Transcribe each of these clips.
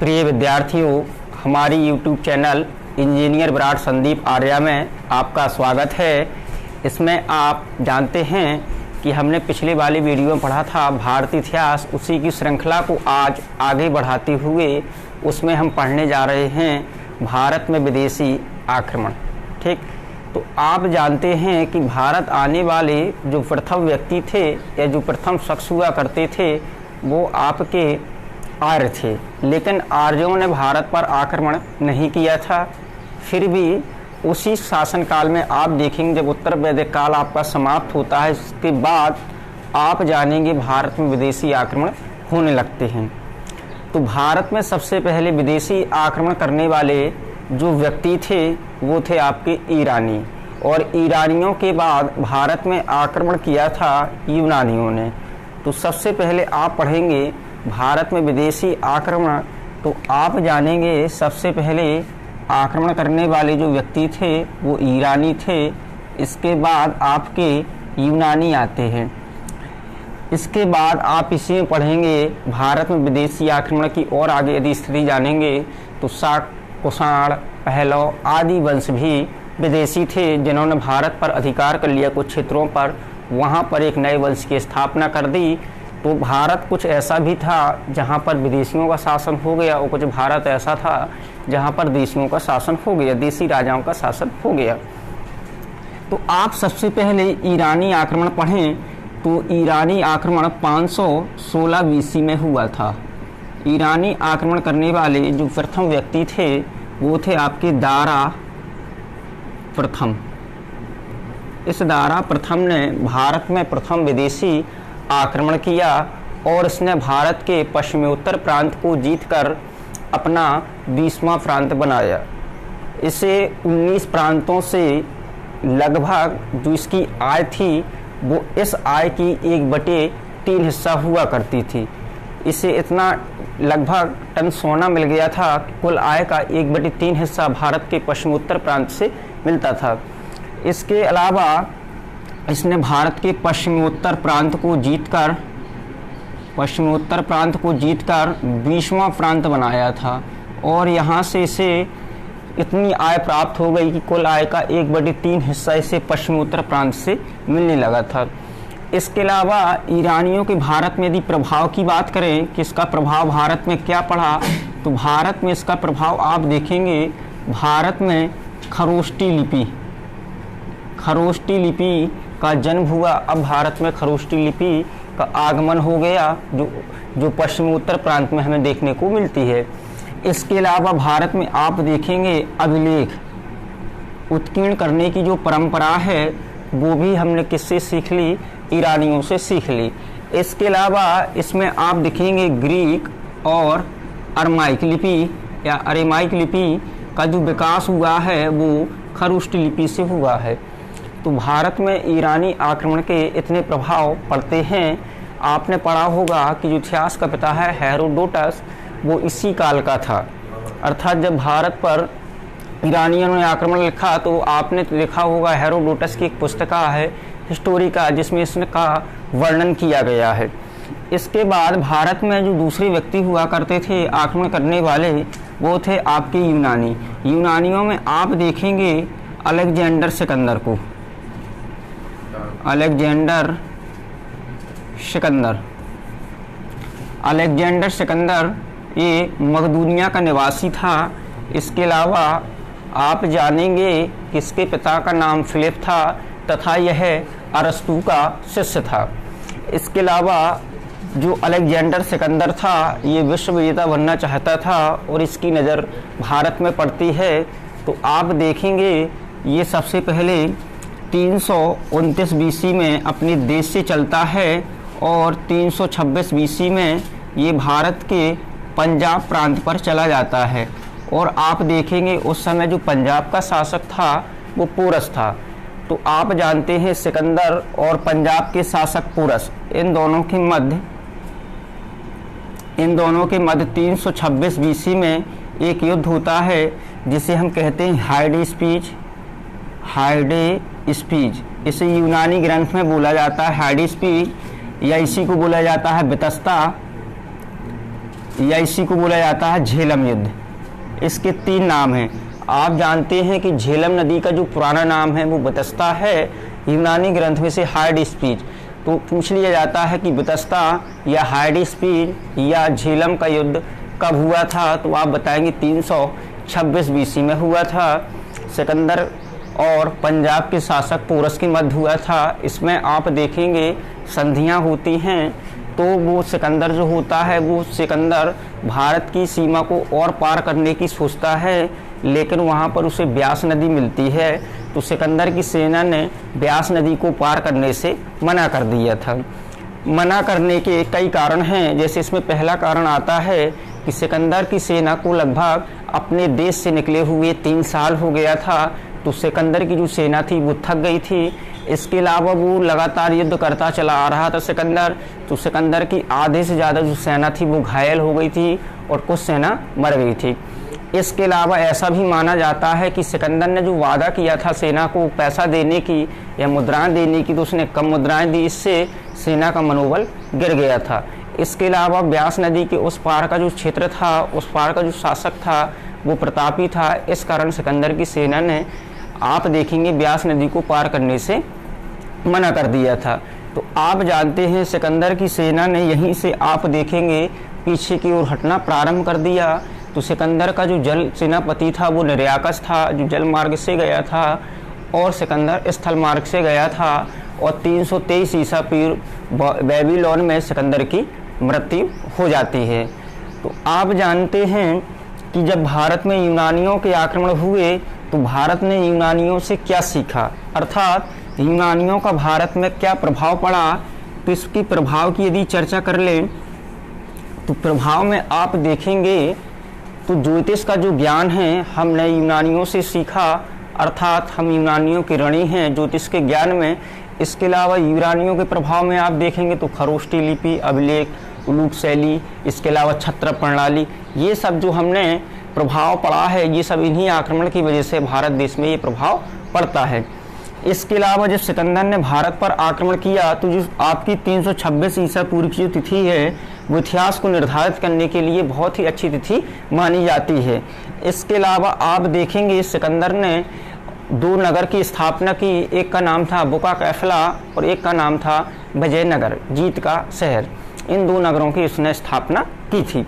प्रिय विद्यार्थियों, हमारी YouTube channel engineer Virat Sandeep Arya में आपका स्वागत है। इसमें आप जानते हैं कि हमने पिछले वाली वीडियो में पढ़ा था भारतीय इतिहास, उसी की श्रृंखला को आज आगे बढ़ाते हुए उसमें हम पढ़ने जा रहे हैं भारत में विदेशी आक्रमण। ठीक, तो आप जानते हैं कि भारत आने वाले जो प्रथम व्यक्ति थे या जो प्रथम शख्स हुआ करते थे वो आपके आर्य थे, लेकिन आर्यों ने भारत पर आक्रमण नहीं किया था। फिर भी उसी शासनकाल में आप देखेंगे जब उत्तर वैदिक काल आपका समाप्त होता है, इसके बाद आप जानेंगे भारत में विदेशी आक्रमण होने लगते हैं। तो भारत में सबसे पहले विदेशी आक्रमण करने वाले जो व्यक्ति थे वो थे आपके ईरानी, और ईरानियों के बाद भारत में आक्रमण किया था यूनानियों ने। तो सबसे पहले आप पढ़ेंगे भारत में विदेशी आक्रमण, तो आप जानेंगे सबसे पहले आक्रमण करने वाले जो व्यक्ति थे वो ईरानी थे। इसके बाद आपके यूनानी आते हैं। इसके बाद आप इसी में पढ़ेंगे भारत में विदेशी आक्रमण की और आगे यदि स्थिति जानेंगे तो शाक, कुषाण, पहलव आदि वंश भी विदेशी थे, जिन्होंने भारत पर अधिकार कर लिया कुछ क्षेत्रों पर, वहाँ पर एक नए वंश की स्थापना कर दी। तो भारत कुछ ऐसा भी था जहाँ पर विदेशियों का शासन हो गया, और कुछ भारत ऐसा था जहाँ पर देशियों का शासन हो गया, देशी राजाओं का शासन हो गया। तो आप सबसे पहले ईरानी आक्रमण पढ़ें तो ईरानी आक्रमण 516 BC में हुआ था। ईरानी आक्रमण करने वाले जो प्रथम व्यक्ति थे वो थे आपके दारा प्रथम। इस दारा प्रथम ने भारत में प्रथम विदेशी आक्रमण किया और इसने भारत के पश्चिमोत्तर प्रांत को जीतकर अपना 20वां प्रांत बनाया। इसे 19 प्रांतों से लगभग जो इसकी आय थी वो इस आय की 1/3 हिस्सा हुआ करती थी। इसे इतना लगभग टन सोना मिल गया था, कुल आय का 1/3 हिस्सा भारत के पश्चिमोत्तर प्रांत से मिलता था। इसके अलावा इसने भारत के पश्चिमोत्तर प्रांत को जीतकर 20वां प्रांत बनाया था, और यहाँ से इसे इतनी आय प्राप्त हो गई कि कुल आय का 1/3 हिस्सा इसे पश्चिमोत्तर प्रांत से मिलने लगा था। इसके अलावा ईरानियों के भारत में यदि प्रभाव की बात करें कि इसका प्रभाव भारत में क्या पड़ा, तो भारत में इसका प्रभाव आप देखेंगे भारत में खरोष्टी लिपि का जन्म हुआ। अब भारत में खरोष्टी लिपि का आगमन हो गया जो पश्चिमोत्तर प्रांत में हमें देखने को मिलती है। इसके अलावा भारत में आप देखेंगे अभिलेख उत्कीर्ण करने की जो परंपरा है वो भी हमने किससे सीख ली? ईरानियों से सीख ली। इसके अलावा इसमें आप देखेंगे ग्रीक और अरमाइक लिपि या अरेमाइक लिपि का जो विकास हुआ है वो खरोष्टी लिपि से हुआ है। तो भारत में ईरानी आक्रमण के इतने प्रभाव पड़ते हैं। आपने पढ़ा होगा कि जो इतिहास का पिता है हेरोडोटस, वो इसी काल का था, अर्थात जब भारत पर ईरानियों ने आक्रमण लिखा तो आपने देखा होगा हेरोडोटस की एक पुस्तिका है हिस्टोरिका, जिसमें इसका वर्णन किया गया है। इसके बाद भारत में जो दूसरे व्यक्ति हुआ करते थे आक्रमण करने वाले वो थे आपके यूनानी। यूनानियों में आप देखेंगे अलेक्जेंडर सिकंदर ये मकदूनिया का निवासी था। इसके अलावा आप जानेंगे कि इसके पिता का नाम फिलिप था तथा यह अरस्तु का शिष्य था। इसके अलावा जो अलेक्जेंडर सिकंदर था ये विश्व विजेता बनना चाहता था और इसकी नज़र भारत में पड़ती है। तो आप देखेंगे ये सबसे पहले 329 BC में अपने देश से चलता है और 326 BC में ये भारत के पंजाब प्रांत पर चला जाता है। और आप देखेंगे उस समय जो पंजाब का शासक था वो पोरस था। तो आप जानते हैं सिकंदर और पंजाब के शासक पोरस, इन दोनों के मध्य 326 BC में एक युद्ध होता है जिसे हम कहते हैं हाइडे स्पीच। इसे यूनानी ग्रंथ में बोला जाता है हाइडे स्पीच, या इसी को बोला जाता है वितस्ता या इसी को बोला जाता है झेलम युद्ध। इसके 3 नाम हैं। आप जानते हैं कि झेलम नदी का जो पुराना नाम है वो बतस्ता है। यूनानी ग्रंथ में से हाइडेस्पीज। तो पूछ लिया जाता है कि बतस्ता या हाइडेस्पीज या झेलम का युद्ध कब हुआ था, तो आप बताएंगे 326 बीसी में हुआ था। सिकंदर और पंजाब के शासक पोरस के मध्य हुआ था। इसमें आप देखेंगे संधियां होती हैं, तो वो सिकंदर जो होता है वो सिकंदर भारत की सीमा को और पार करने की सोचता है, लेकिन वहाँ पर उसे ब्यास नदी मिलती है, तो सिकंदर की सेना ने ब्यास नदी को पार करने से मना कर दिया था। मना करने के कई कारण हैं, जैसे इसमें पहला कारण आता है कि सिकंदर की सेना को लगभग अपने देश से निकले हुए 3 साल हो गया था, तो सिकंदर की जो सेना थी वो थक गई थी। इसके अलावा वो लगातार युद्ध करता चला आ रहा था सिकंदर, तो सिकंदर की आधे से ज़्यादा जो सेना थी वो घायल हो गई थी और कुछ सेना मर गई थी। इसके अलावा ऐसा भी माना जाता है कि सिकंदर ने जो वादा किया था सेना को पैसा देने की या मुद्राएं देने की, तो उसने कम मुद्राएं दी, इससे सेना का मनोबल गिर गया था। इसके अलावा ब्यास नदी के उस पार का जो क्षेत्र था, उस पार का जो शासक था वो प्रतापी था। इस कारण सिकंदर की सेना ने, आप देखेंगे, ब्यास नदी को पार करने से मना कर दिया था। तो आप जानते हैं सिकंदर की सेना ने यहीं से आप देखेंगे पीछे की ओर हटना प्रारंभ कर दिया। तो सिकंदर का जो जल सेनापति था वो निर्याकस था, जो जल मार्ग से गया था, और सिकंदर स्थल मार्ग से गया था। और 323 ईसा पूर्व बेबीलोन में सिकंदर की मृत्यु हो जाती है। तो आप जानते हैं कि जब भारत में यूनानियों के आक्रमण हुए तो भारत ने यूनानियों से क्या सीखा, अर्थात यूनानियों का भारत में क्या प्रभाव पड़ा। तो इसकी प्रभाव की यदि चर्चा कर लें तो प्रभाव में आप देखेंगे तो ज्योतिष का जो ज्ञान है हमने यूनानियों से सीखा, अर्थात हम यूनानियों के ऋणी हैं ज्योतिष के ज्ञान में। इसके अलावा यूनानियों के प्रभाव में आप देखेंगे तो खरोष्टी लिपि, अभिलेख, उलूक शैली, इसके अलावा छत्र प्रणाली, ये सब जो हमने प्रभाव पड़ा है, ये सब इन्हीं आक्रमण की वजह से भारत देश में ये प्रभाव पड़ता है। इसके अलावा जब सिकंदर ने भारत पर आक्रमण किया तो जो आपकी 326 ईसा पूर्व की जो तिथि है वो इतिहास को निर्धारित करने के लिए बहुत ही अच्छी तिथि मानी जाती है। इसके अलावा आप देखेंगे सिकंदर ने 2 नगर की स्थापना की, एक का नाम था बुका कैफला और एक का नाम था विजयनगर, जीत का शहर। इन 2 नगरों की उसने स्थापना की थी।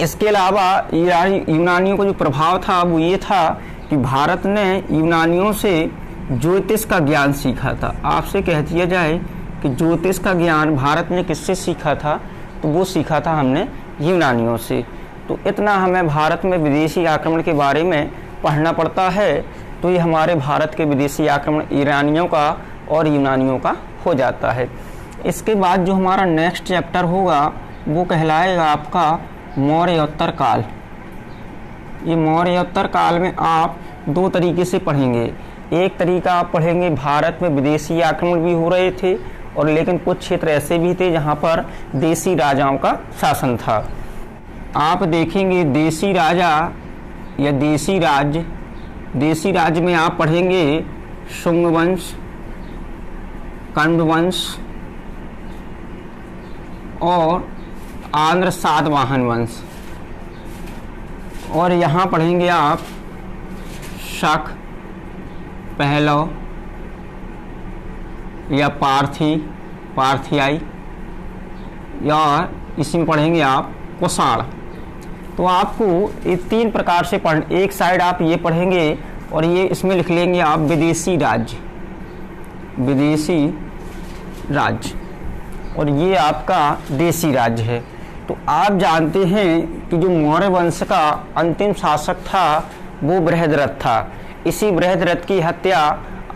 इसके अलावा यूनानियों का जो प्रभाव था वो ये था कि भारत ने यूनानियों से ज्योतिष का ज्ञान सीखा था। आपसे कह दिया जाए कि ज्योतिष का ज्ञान भारत ने किससे सीखा था, तो वो सीखा था हमने यूनानियों से। तो इतना हमें भारत में विदेशी आक्रमण के बारे में पढ़ना पड़ता है। तो ये हमारे भारत के विदेशी आक्रमण ईरानियों का और यूनानियों का हो जाता है। इसके बाद जो हमारा नेक्स्ट चैप्टर होगा वो कहलाएगा आपका मौर्योत्तर काल। ये मौर्योत्तर काल में आप 2 तरीके से पढ़ेंगे। एक तरीका आप पढ़ेंगे भारत में विदेशी आक्रमण भी हो रहे थे और लेकिन कुछ क्षेत्र ऐसे भी थे जहाँ पर देसी राजाओं का शासन था। आप देखेंगे देसी राजा या देसी राज्य में आप पढ़ेंगे शुंग वंश, कण्व वंश और आंध्र सातवाहन वंश। और यहाँ पढ़ेंगे आप शक, पहलव या पार्थियाई, या इसी में पढ़ेंगे आप कुषाण। तो आपको ये 3 प्रकार से एक साइड आप ये पढ़ेंगे और ये इसमें लिख लेंगे आप विदेशी राज्य, और ये आपका देसी राज्य है। तो आप जानते हैं कि जो मौर्य वंश का अंतिम शासक था वो बृहद्रथ था। इसी बृहद्रथ की हत्या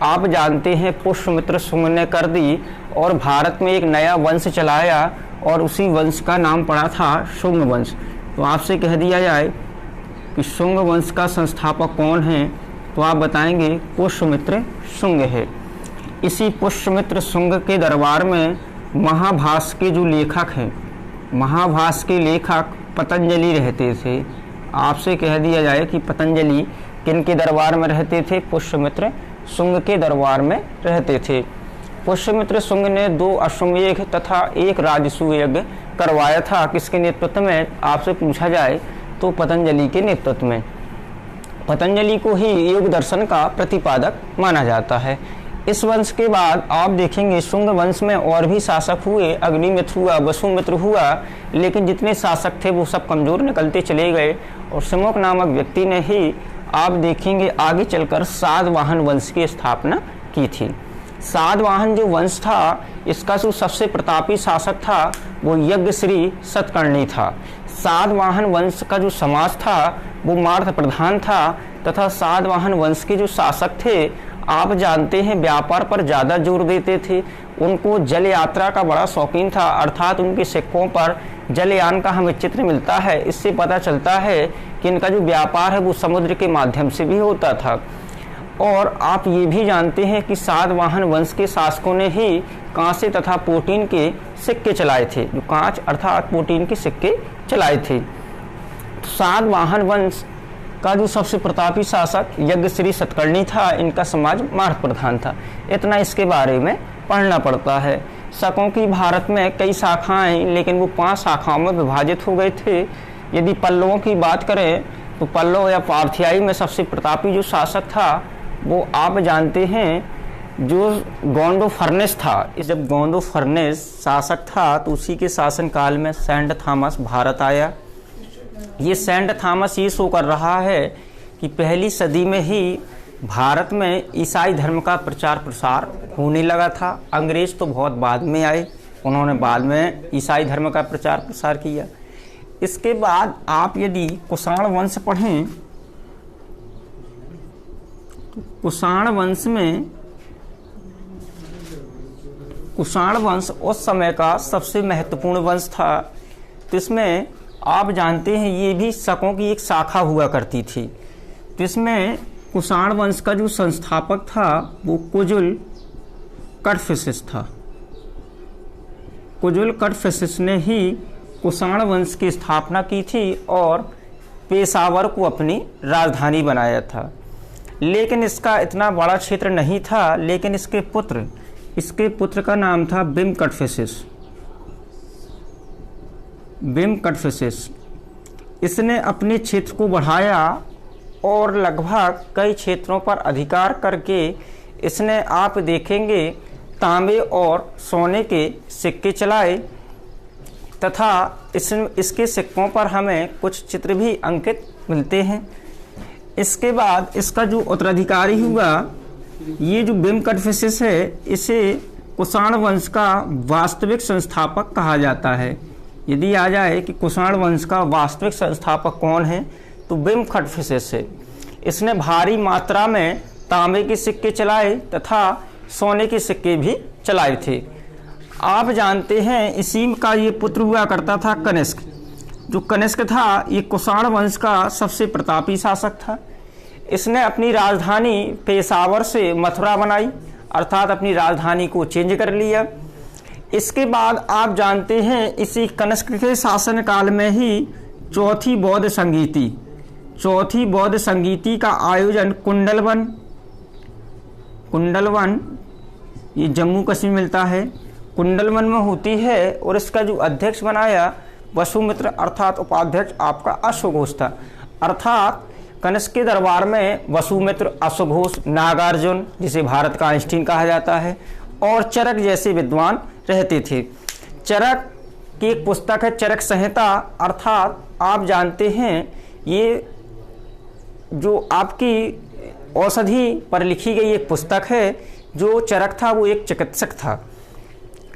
आप जानते हैं पुष्यमित्र शुंग ने कर दी और भारत में एक नया वंश चलाया और उसी वंश का नाम पड़ा था शुंग वंश। तो आपसे कह दिया जाए कि शुंग वंश का संस्थापक कौन है, तो आप बताएंगे पुष्यमित्र शुंग है। इसी पुष्यमित्र शुंग के दरबार में महाभाष्य के जो लेखक हैं, महाभाष्य के लेखक पतंजलि रहते थे। आपसे कह दिया जाए कि पतंजलि किन के दरबार में रहते थे, पुष्यमित्र शुंग के दरबार में रहते थे। पुष्यमित्र शुंग ने 2 अश्वमेध तथा 1 राजसूय यज्ञ करवाया था, किसके नेतृत्व में आपसे पूछा जाए तो पतंजलि के नेतृत्व में। पतंजलि को ही योग दर्शन का प्रतिपादक माना जाता है। इस वंश के बाद आप देखेंगे शुंग वंश में और भी शासक हुए, अग्निमित्र हुआ, वसुमित्र हुआ, लेकिन जितने शासक थे वो सब कमजोर निकलते चले गए और सिमुक नामक व्यक्ति ने ही आप देखेंगे आगे चलकर सातवाहन वंश की स्थापना की थी। सातवाहन जो वंश था, इसका जो सबसे प्रतापी शासक था वो यज्ञश्री सतकर्णी था। सातवाहन वंश का जो समाज था वो मार्थ प्रधान था तथा सातवाहन वंश के जो शासक थे आप जानते हैं व्यापार पर ज़्यादा जोर देते थे। उनको जल यात्रा का बड़ा शौकीन था, अर्थात उनके सिक्कों पर जलयान का हमें चित्र मिलता है। इससे पता चलता है कि इनका जो व्यापार है वो समुद्र के माध्यम से भी होता था। और आप ये भी जानते हैं कि सातवाहन वंश के शासकों ने ही कांसे तथा प्रोटीन के सिक्के चलाए थे, जो कांच अर्थात प्रोटीन के सिक्के चलाए थे। तो सातवाहन वंश का जो सबसे प्रतापी शासक यज्ञश्री सतकर्णी था, इनका समाज मार्थ प्रधान था। इतना इसके बारे में पढ़ना पड़ता है। शकों की भारत में कई शाखाएं, लेकिन वो 5 शाखाओं में विभाजित हो गए थे। यदि पल्लवों की बात करें तो पल्लव या पार्थियाई में सबसे प्रतापी जो शासक था वो आप जानते हैं जो गोंडोफर्नेस था। जब गोंडोफर्नेस शासक था तो उसी के शासनकाल में सेंट थॉमस भारत आया। ये सेंट थॉमस ये शो कर रहा है कि पहली सदी में ही भारत में ईसाई धर्म का प्रचार प्रसार होने लगा था। अंग्रेज तो बहुत बाद में आए, उन्होंने बाद में ईसाई धर्म का प्रचार प्रसार किया। इसके बाद आप यदि कुषाण वंश पढ़ें तो कुषाण वंश उस समय का सबसे महत्वपूर्ण वंश था। तो इसमें आप जानते हैं ये भी शकों की एक शाखा हुआ करती थी। तो इसमें कुषाण वंश का जो संस्थापक था वो कुजुल कड़फिसिस था। कुजुल कड़फिसिस ने ही कुषाण वंश की स्थापना की थी और पेशावर को अपनी राजधानी बनाया था। लेकिन इसका इतना बड़ा क्षेत्र नहीं था, लेकिन इसके पुत्र का नाम था बिम कड़फिसिस। इसने अपने क्षेत्र को बढ़ाया और लगभग कई क्षेत्रों पर अधिकार करके इसने आप देखेंगे तांबे और सोने के सिक्के चलाए तथा इसके सिक्कों पर हमें कुछ चित्र भी अंकित मिलते हैं। इसके बाद इसका जो उत्तराधिकारी हुआ, ये जो बिम कड़फिसिस है, इसे कुषाण वंश का वास्तविक संस्थापक कहा जाता है। यदि आ जाए कि कुषाण वंश का वास्तविक संस्थापक कौन है तो बिम कड़फिसिस है। इसने भारी मात्रा में तांबे के सिक्के चलाए तथा सोने के सिक्के भी चलाए थे। आप जानते हैं इसी का ये पुत्र हुआ करता था कनिष्क। जो कनिष्क था ये कुषाण वंश का सबसे प्रतापी शासक था। इसने अपनी राजधानी पेशावर से मथुरा बनाई, अर्थात अपनी राजधानी को चेंज कर लिया। इसके बाद आप जानते हैं इसी कनिष्क के शासनकाल में ही चौथी बौद्ध संगीति का आयोजन कुंडलवन ये जम्मू कश्मीर मिलता है, कुंडलवन में होती है और इसका जो अध्यक्ष बनाया वसुमित्र अर्थात उपाध्यक्ष आपका अश्वघोष था। अर्थात कनिष्क के दरबार में वसुमित्र, अश्वघोष, नागार्जुन जिसे भारत का आइंस्टीन कहा जाता है और चरक जैसे विद्वान रहते थे। चरक की एक पुस्तक है चरक संहिता, अर्थात आप जानते हैं ये जो आपकी औषधि पर लिखी गई एक पुस्तक है। जो चरक था वो एक चिकित्सक था।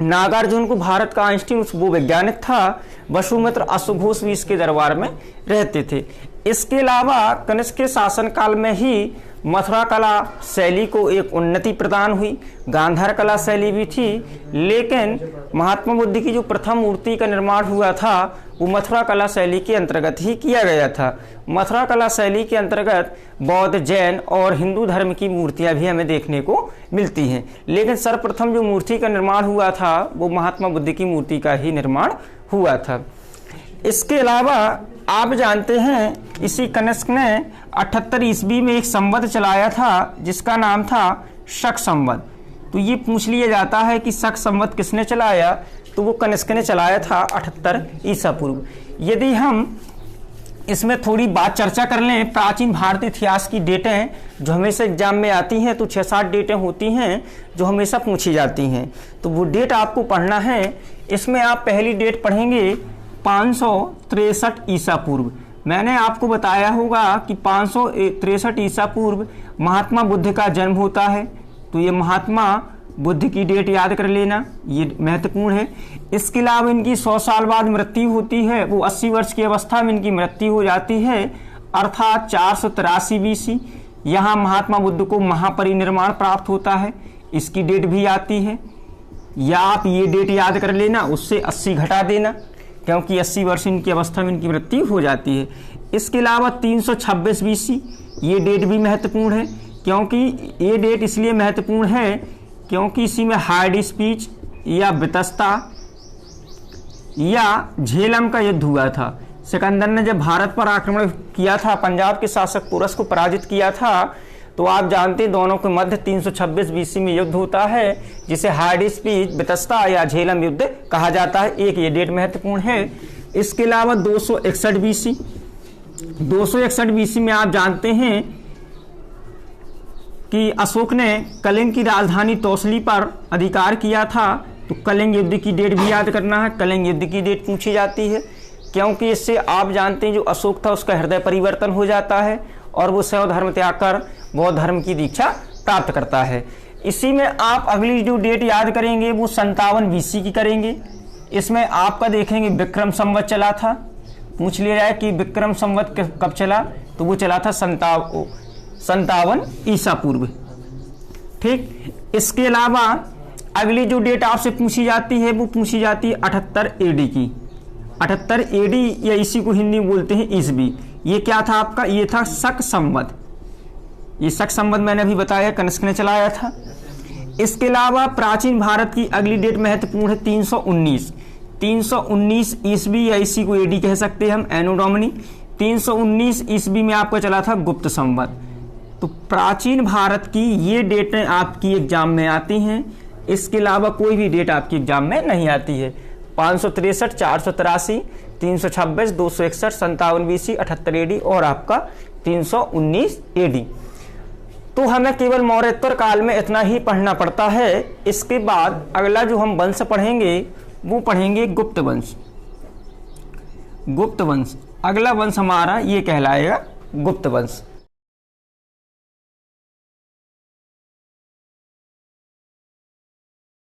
नागार्जुन को भारत का आइंस्टीन वो वैज्ञानिक था। वसुमित्र, अश्वघोष भी इसके दरबार में रहते थे। इसके अलावा कनिष्क के शासनकाल में ही मथुरा कला शैली को एक उन्नति प्रदान हुई। गांधार कला शैली भी थी, लेकिन महात्मा बुद्ध की जो प्रथम मूर्ति का निर्माण हुआ था वो मथुरा कला शैली के अंतर्गत ही किया गया था। मथुरा कला शैली के अंतर्गत बौद्ध, जैन और हिंदू धर्म की मूर्तियां भी हमें देखने को मिलती हैं, लेकिन सर्वप्रथम जो मूर्ति का निर्माण हुआ था वो महात्मा बुद्ध की मूर्ति का ही निर्माण हुआ था। इसके अलावा आप जानते हैं इसी कनिष्क ने 78 ईस्वी में एक संवत चलाया था जिसका नाम था शक संवत। तो ये पूछ लिया जाता है कि शक संवत किसने चलाया, तो वो कनिष्क ने चलाया था 78 ईसा पूर्व। यदि हम इसमें थोड़ी बात चर्चा कर लें, प्राचीन भारतीय इतिहास की डेटें जो हमेशा एग्जाम में आती हैं, तो 6-7 डेटें होती हैं जो हमेशा पूछी जाती हैं, तो वो डेट आपको पढ़ना है। इसमें आप पहली डेट पढ़ेंगे 563 ईसा पूर्व। मैंने आपको बताया होगा कि 563 ईसा पूर्व महात्मा बुद्ध का जन्म होता है, तो ये महात्मा बुद्ध की डेट याद कर लेना, ये महत्वपूर्ण है। इसके अलावा इनकी 100 साल बाद मृत्यु होती है, वो 80 वर्ष की अवस्था में इनकी मृत्यु हो जाती है, अर्थात 483 BC। यहाँ महात्मा बुद्ध को महापरिनिर्वाण प्राप्त होता है, इसकी डेट भी आती है, या आप ये डेट याद कर लेना, उससे 80 घटा देना, क्योंकि 80 वर्ष इनकी अवस्था में इनकी मृत्यु हो जाती है। इसके अलावा 326 BC, ये डेट भी महत्वपूर्ण है, क्योंकि ये डेट इसलिए महत्वपूर्ण है क्योंकि इसी में हार्ड स्पीच या वितस्ता या झेलम का युद्ध हुआ था। सिकंदर ने जब भारत पर आक्रमण किया था, पंजाब के शासक पुरस को पराजित किया था, तो आप जानते हैं दोनों के मध्य 326 BC में युद्ध होता है, जिसे हार्ड स्पीच, वितस्ता या झेलम युद्ध कहा जाता है। एक ये डेट महत्वपूर्ण है। इसके अलावा 261 BC, 261 BC में आप जानते हैं कि अशोक ने कलिंग की राजधानी तौसली पर अधिकार किया था, तो कलिंग युद्ध की डेट भी याद करना है। कलिंग युद्ध की डेट पूछी जाती है, क्योंकि इससे आप जानते हैं जो अशोक था उसका हृदय परिवर्तन हो जाता है और वो शैव धर्म त्याग कर बौद्ध धर्म की दीक्षा प्राप्त करता है। इसी में आप अगली जो डेट याद करेंगे वो 57 BC की करेंगे। इसमें आपका देखेंगे विक्रम संवत चला था, पूछ लिया जाए कि विक्रम संवत कब चला, तो वो चला था 57 ईसा पूर्व। ठीक, इसके अलावा अगली जो डेट आपसे पूछी जाती है वो पूछी जाती है 78 AD की। 78 AD या इसी को हिंदी में बोलते हैं ईसवी। ये क्या था आपका, ये था शक संवत। ये शक संवत मैंने अभी बताया कनिष्क ने चलाया था। इसके अलावा प्राचीन भारत की अगली डेट महत्वपूर्ण है 319 ईसवी या इसी को AD कह सकते हैं हम, एनो डोमिनी। 319 ईसवी में आपका चला था गुप्त संवत। तो प्राचीन भारत की ये डेटें आपकी एग्जाम में आती हैं, इसके अलावा कोई भी डेट आपकी एग्जाम में नहीं आती है। 563, 483, 326, 261, 57 BC, 78 AD और आपका 319 AD। तो हमें केवल मौर्योत्तर काल में इतना ही पढ़ना पड़ता है। इसके बाद अगला जो हम वंश पढ़ेंगे वो पढ़ेंगे गुप्त वंश। गुप्त वंश अगला वंश हमारा ये कहलाएगा गुप्त वंश।